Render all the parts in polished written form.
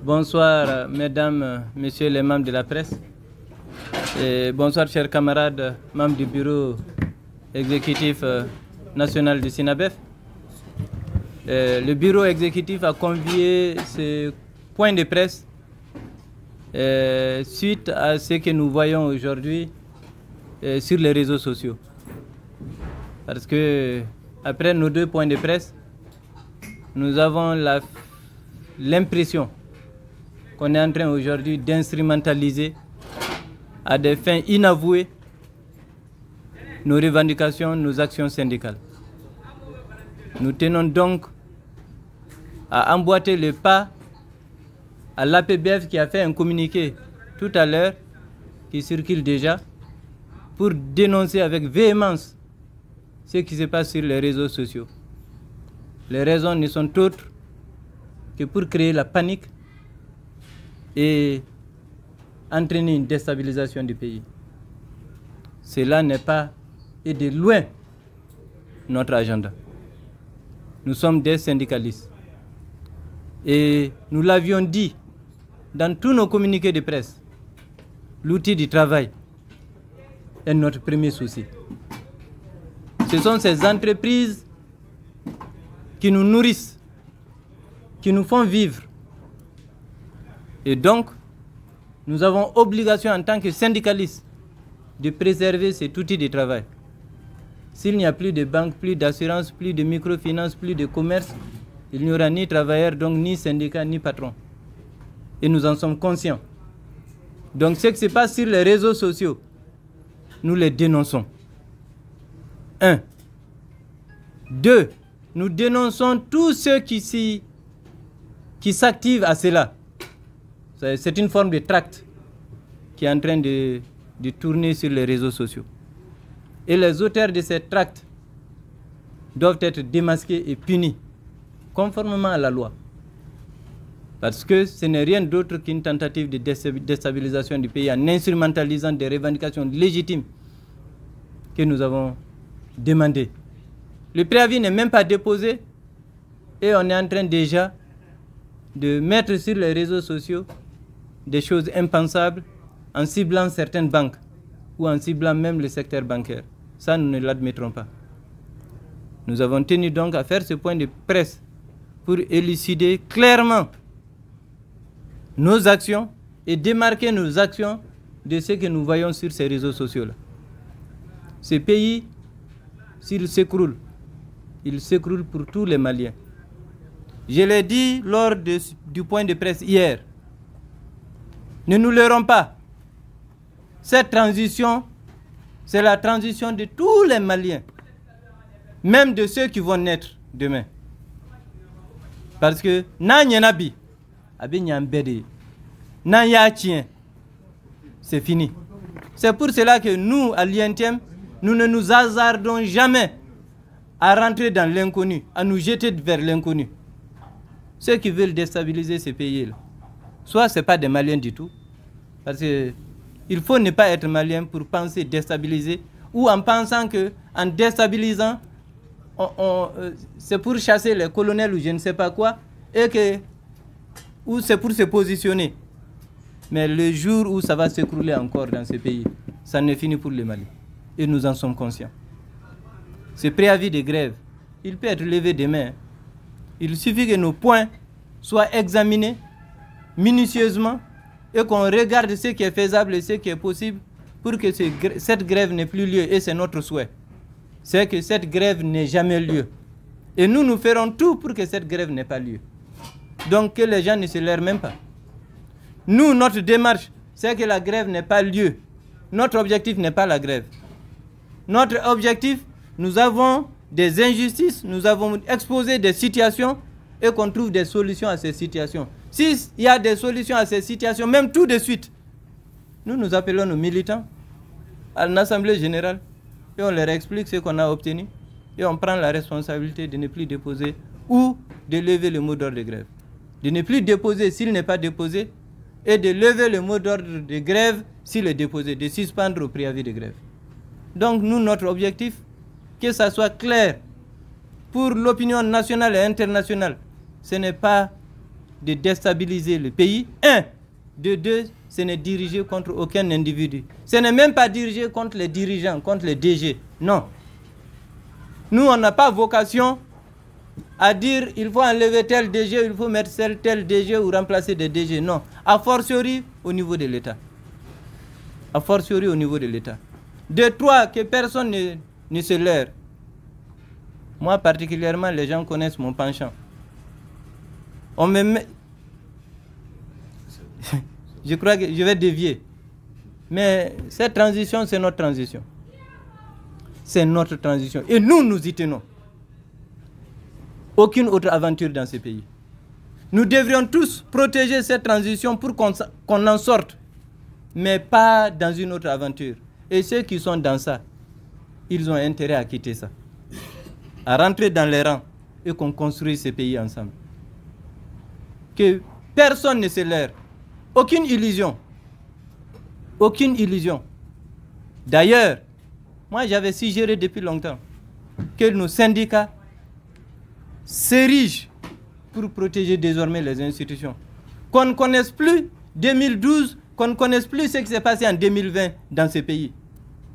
Bonsoir, mesdames, messieurs les membres de la presse. Et bonsoir, chers camarades, membres du bureau exécutif national du SINABEF. Le bureau exécutif a convié ce point de presse suite à ce que nous voyons aujourd'hui sur les réseaux sociaux. Parce que, après nos deux points de presse, nous avons l'impression qu'on est en train aujourd'hui d'instrumentaliser à des fins inavouées nos revendications, nos actions syndicales. Nous tenons donc à emboîter le pas à l'APBF qui a fait un communiqué tout à l'heure, qui circule déjà, pour dénoncer avec véhémence ce qui se passe sur les réseaux sociaux. Les raisons ne sont autres que pour créer la panique et entraîner une déstabilisation du pays. Cela n'est pas, et de loin, notre agenda. Nous sommes des syndicalistes. Et nous l'avions dit dans tous nos communiqués de presse, l'outil du travail est notre premier souci. Ce sont ces entreprises qui nous nourrissent, qui nous font vivre. Et donc, nous avons obligation en tant que syndicalistes de préserver cet outil de travail. S'il n'y a plus de banques, plus d'assurance, plus de microfinance, plus de commerce, il n'y aura ni travailleurs, donc ni syndicats, ni patrons. Et nous en sommes conscients. Donc ce qui se passe sur les réseaux sociaux, nous les dénonçons. 1. 2. Nous dénonçons tous ceux qui s'activent à cela. C'est une forme de tract qui est en train de tourner sur les réseaux sociaux. Et les auteurs de ces tracts doivent être démasqués et punis, conformément à la loi. Parce que ce n'est rien d'autre qu'une tentative de déstabilisation du pays en instrumentalisant des revendications légitimes que nous avons demandées. Le préavis n'est même pas déposé et on est en train déjà de mettre sur les réseaux sociaux des choses impensables en ciblant certaines banques ou en ciblant même le secteur bancaire. Ça, nous ne l'admettrons pas. Nous avons tenu donc à faire ce point de presse pour élucider clairement nos actions et démarquer nos actions de ce que nous voyons sur ces réseaux sociaux-là. Ce pays, s'il s'écroule, il s'écroule pour tous les Maliens. Je l'ai dit lors du point de presse hier. Ne nous leurrons pas. Cette transition, c'est la transition de tous les Maliens, même de ceux qui vont naître demain. Parce que Nanyanabi, Abinyambede, Nanyachien, c'est fini. C'est pour cela que nous, à l'INTM, nous ne nous hasardons jamais à rentrer dans l'inconnu, à nous jeter vers l'inconnu. Ceux qui veulent déstabiliser ces pays-là, soit ce n'est pas des Maliens du tout, parce qu'il faut ne pas être malien pour penser déstabiliser, ou en pensant qu'en déstabilisant, c'est pour chasser les colonels ou je ne sais pas quoi, ou c'est pour se positionner. Mais le jour où ça va s'écrouler encore dans ce pays, ça ne finit pour les Mali. Et nous en sommes conscients. Ce préavis de grève, il peut être levé demain. Il suffit que nos points soient examinés minutieusement et qu'on regarde ce qui est faisable et ce qui est possible pour que cette grève n'ait plus lieu. Et c'est notre souhait. C'est que cette grève n'ait jamais lieu. Et nous ferons tout pour que cette grève n'ait pas lieu. Donc que les gens ne se leurrent même pas. Nous, notre démarche, c'est que la grève n'ait pas lieu. Notre objectif n'est pas la grève. Notre objectif, nous avons des injustices, nous avons exposé des situations et qu'on trouve des solutions à ces situations. S'il y a des solutions à ces situations, même tout de suite, nous appelons nos militants à l'Assemblée générale et on leur explique ce qu'on a obtenu et on prend la responsabilité de ne plus déposer ou de lever le mot d'ordre de grève. De ne plus déposer s'il n'est pas déposé et de lever le mot d'ordre de grève s'il est déposé, de suspendre au préavis de grève. Donc nous, notre objectif, que ça soit clair pour l'opinion nationale et internationale, ce n'est pas de déstabiliser le pays. Un. De deux, ce n'est dirigé contre aucun individu. Ce n'est même pas dirigé contre les dirigeants, contre les DG. Non. Nous, on n'a pas vocation à dire il faut enlever tel DG, il faut mettre tel DG ou remplacer des DG. Non. A fortiori au niveau de l'État. A fortiori au niveau de l'État. De trois, que personne ne se leurre. Moi, particulièrement, les gens connaissent mon penchant. On me met... Je crois que je vais dévier. Mais cette transition, c'est notre transition. C'est notre transition. Et nous, nous y tenons. Aucune autre aventure dans ce pays. Nous devrions tous protéger cette transition pour qu'on en sorte. Mais pas dans une autre aventure. Et ceux qui sont dans ça, ils ont intérêt à quitter ça. À rentrer dans les rangs et qu'on construise ce pays ensemble. Que personne ne se leurre. Aucune illusion. Aucune illusion. D'ailleurs, moi j'avais suggéré depuis longtemps que nos syndicats s'érigent pour protéger désormais les institutions. Qu'on ne connaisse plus 2012, qu'on ne connaisse plus ce qui s'est passé en 2020 dans ce pays.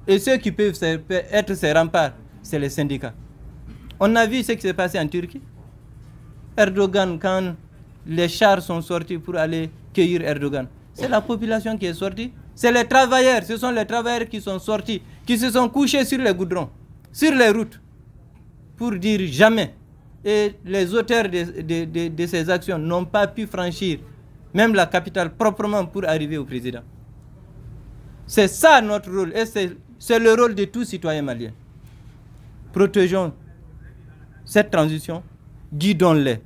Et ceux qui peuvent être ces remparts, c'est les syndicats. On a vu ce qui s'est passé en Turquie. Erdogan, quand les chars sont sortis pour aller cueillir Erdogan, c'est la population qui est sortie. C'est les travailleurs, ce sont les travailleurs qui sont sortis, qui se sont couchés sur les goudrons, sur les routes, pour dire jamais. Et les auteurs de ces actions n'ont pas pu franchir même la capitale proprement pour arriver au président. C'est ça notre rôle, et c'est le rôle de tout citoyen malien. Protégeons cette transition, guidons-les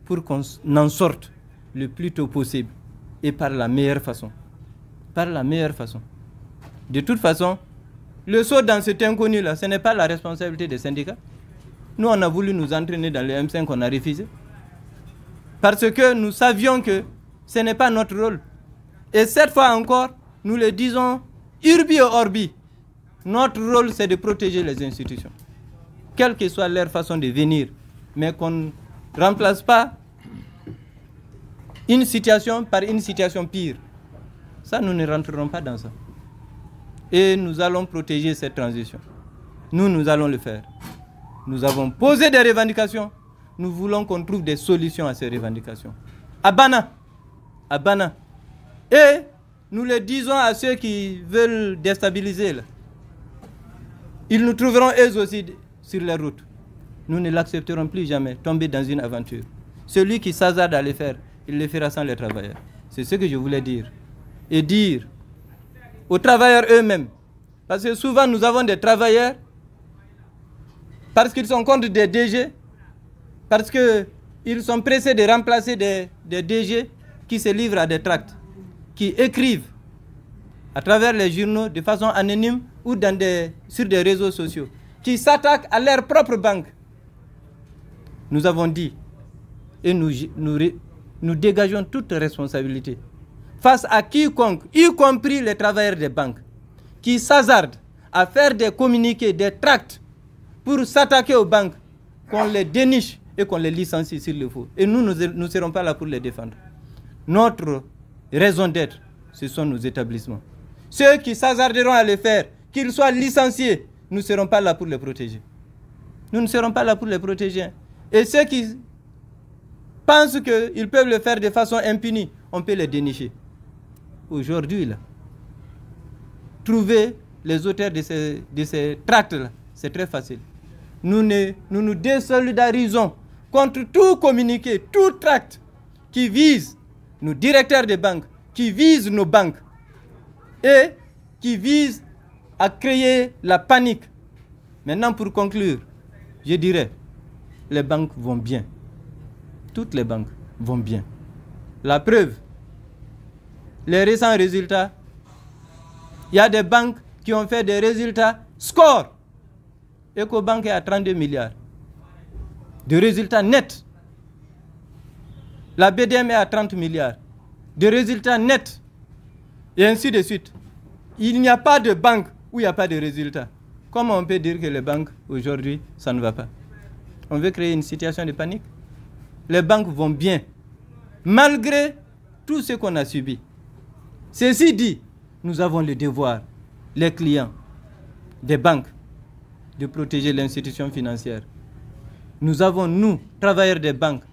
pour qu'on en sorte le plus tôt possible et par la meilleure façon. Par la meilleure façon. De toute façon, le saut dans cet inconnu-là, ce n'est pas la responsabilité des syndicats. Nous, on a voulu nous entraîner dans le M5, on a refusé. Parce que nous savions que ce n'est pas notre rôle. Et cette fois encore, nous le disons, urbi et orbi. Notre rôle, c'est de protéger les institutions. Quelle que soit leur façon de venir. Mais qu'on ne remplace pas une situation par une situation pire. Ça, nous ne rentrerons pas dans ça. Et nous allons protéger cette transition. Nous allons le faire. Nous avons posé des revendications. Nous voulons qu'on trouve des solutions à ces revendications. À Bana. À Bana. Et nous le disons à ceux qui veulent déstabiliser. Là. Ils nous trouveront eux aussi sur les routes. Nous ne l'accepterons plus jamais, tomber dans une aventure. Celui qui s'hasarde à le faire, il le fera sans les travailleurs. C'est ce que je voulais dire. Et dire aux travailleurs eux-mêmes, parce que souvent nous avons des travailleurs, parce qu'ils sont contre des DG, parce qu'ils sont pressés de remplacer des DG qui se livrent à des tracts, qui écrivent à travers les journaux de façon anonyme ou sur des réseaux sociaux, qui s'attaquent à leur propre banque. Nous avons dit, et nous dégageons toute responsabilité face à quiconque, y compris les travailleurs des banques, qui s'hasardent à faire des communiqués, des tracts pour s'attaquer aux banques, qu'on les déniche et qu'on les licencie s'il le faut. Et nous ne serons pas là pour les défendre. Notre raison d'être, ce sont nos établissements. Ceux qui s'hasarderont à le faire, qu'ils soient licenciés, nous ne serons pas là pour les protéger. Nous ne serons pas là pour les protéger. Et ceux qui pensent qu'ils peuvent le faire de façon impunie, on peut les dénicher. Aujourd'hui, là, trouver les auteurs de ces tracts-là, c'est très facile. Nous nous désolidarisons contre tout communiqué, tout tract qui vise nos directeurs de banques, qui vise nos banques et qui vise à créer la panique. Maintenant, pour conclure, je dirais, les banques vont bien. Toutes les banques vont bien. La preuve, les récents résultats, il y a des banques qui ont fait des résultats score. EcoBank est à 32 milliards de résultats nets. La BDM est à 30 milliards de résultats nets. Et ainsi de suite. Il n'y a pas de banque où il n'y a pas de résultats. Comment on peut dire que les banques, aujourd'hui, ça ne va pas? On veut créer une situation de panique? Les banques vont bien. malgré tout ce qu'on a subi. Ceci dit, nous avons le devoir, les clients des banques, de protéger l'institution financière. Nous avons, nous, travailleurs des banques,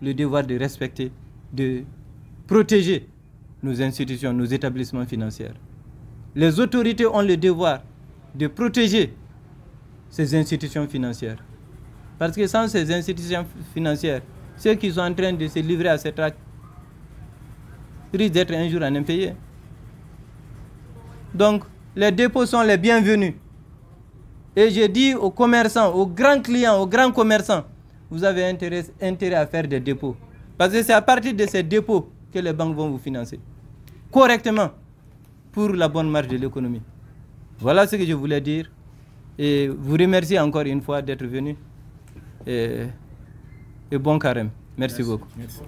le devoir de respecter, de protéger nos institutions, nos établissements financiers. Les autorités ont le devoir de protéger ces institutions financières. Parce que sans ces institutions financières, ceux qui sont en train de se livrer à cette acte risquent d'être un jour en impayés. Donc, les dépôts sont les bienvenus. Et je dis aux commerçants, aux grands clients, aux grands commerçants, vous avez intérêt à faire des dépôts. Parce que c'est à partir de ces dépôts que les banques vont vous financer correctement pour la bonne marche de l'économie. Voilà ce que je voulais dire. Et vous remercie encore une fois d'être venu. Et bon carême. Merci beaucoup. Merci.